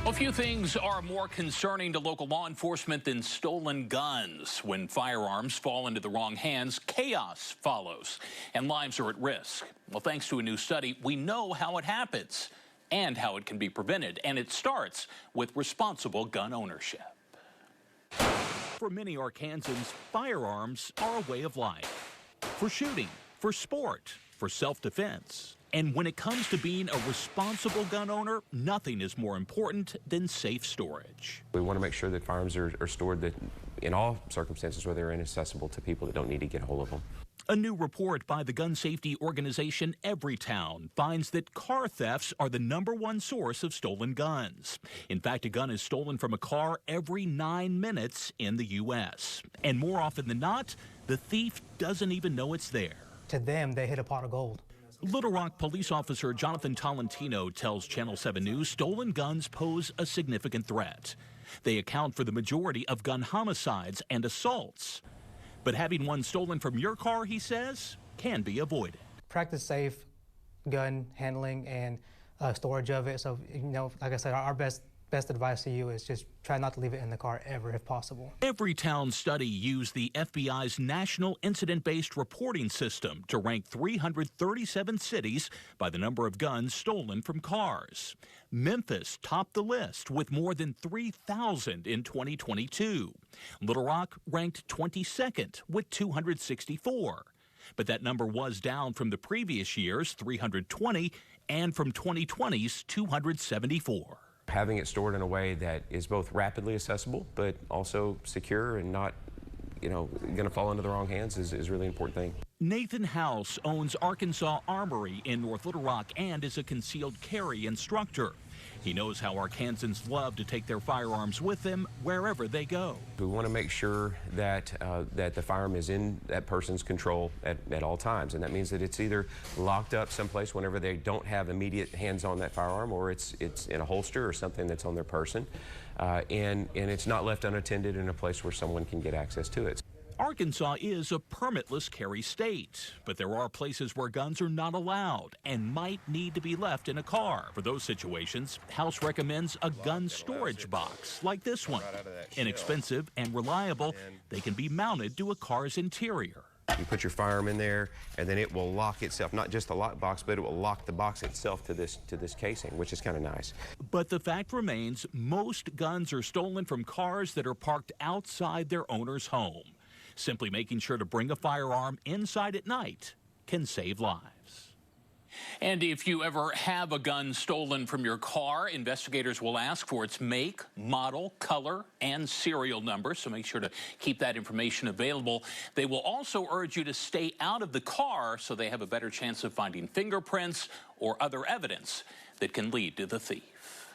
A few things are more concerning to local law enforcement than stolen guns. When firearms fall into the wrong hands, chaos follows, and lives are at risk. Well, thanks to a new study, we know how it happens and how it can be prevented, and it starts with responsible gun ownership. For many Arkansans, firearms are a way of life. For shooting, for sport, for self-defense. And when it comes to being a responsible gun owner, nothing is more important than safe storage. We want to make sure that firearms are stored in all circumstances where they're inaccessible to people that don't need to get a hold of them. A new report by the gun safety organization Everytown finds that car thefts are the #1 source of stolen guns. In fact, a gun is stolen from a car every 9 minutes in the U.S. And more often than not, the thief doesn't even know it's there. To them, they hit a pot of gold. Little Rock police officer Jonathan Tolentino tells Channel 7 News stolen guns pose a significant threat. They account for the majority of gun homicides and assaults. But having one stolen from your car, he says, can be avoided. Practice safe gun handling and storage of it. So, like I said, our best advice to you is just try not to leave it in the car ever if possible. Everytown study used the FBI's National Incident-Based Reporting System to rank 337 cities by the number of guns stolen from cars. Memphis topped the list with more than 3,000 in 2022. Little Rock ranked 22nd with 264. But that number was down from the previous year's 320 and from 2020's 274. Having it stored in a way that is both rapidly accessible but also secure and not, going to fall into the wrong hands is a really important thing. Nathan House owns Arkansas Armory in North Little Rock and is a concealed carry instructor. He knows how Arkansans love to take their firearms with them wherever they go. We want to make sure that that the firearm is in that person's control at all times, and that means that it's either locked up someplace whenever they don't have immediate hands on that firearm, or it's in a holster or something that's on their person, and it's not left unattended in a place where someone can get access to it. Arkansas is a permitless carry state, but there are places where guns are not allowed and might need to be left in a car. For those situations, House recommends a gun storage box like this one. Inexpensive and reliable, they can be mounted to a car's interior. You put your firearm in there, and then it will lock itself, not just the lock box, but it will lock the box itself to this casing, which is kind of nice. But the fact remains, most guns are stolen from cars that are parked outside their owner's home. Simply making sure to bring a firearm inside at night can save lives. And if you ever have a gun stolen from your car, investigators will ask for its make, model, color, and serial number, so make sure to keep that information available. They will also urge you to stay out of the car so they have a better chance of finding fingerprints or other evidence that can lead to the thief.